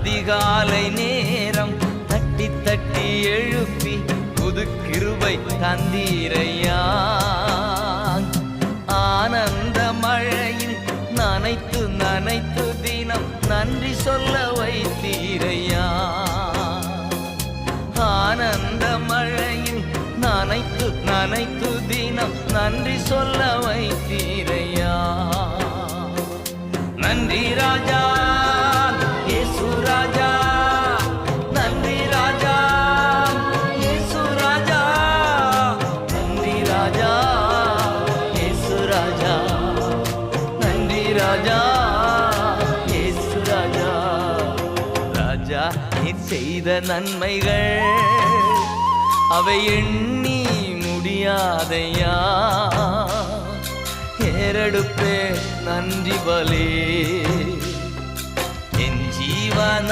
அதிகாலை நேரம் தட்டி தட்டி எழுப்பி புது கிருபை தந்தீரையா. ஆனந்த மழையில் நனைத்து நனைத்து தினம் நன்றி சொல்ல வைத்தீரையா. ஆனந்த மழையில் நனைத்து நனைத்து தினம் நன்றி சொல்ல வைத்தீரையா. நன்றி ராஜா இயேசு ராஜா, நன்றி ராஜா இயேசு ராஜா, நன்றி ராஜா இயேசு ராஜா, நன்றி ராஜா இயேசு ராஜா. ராஜா நீர் செய்த நன்மைகள் அவை எண்ணி முடியாதையா. ஏறெடுப்பே நன்றி பலே என் ஜீவன்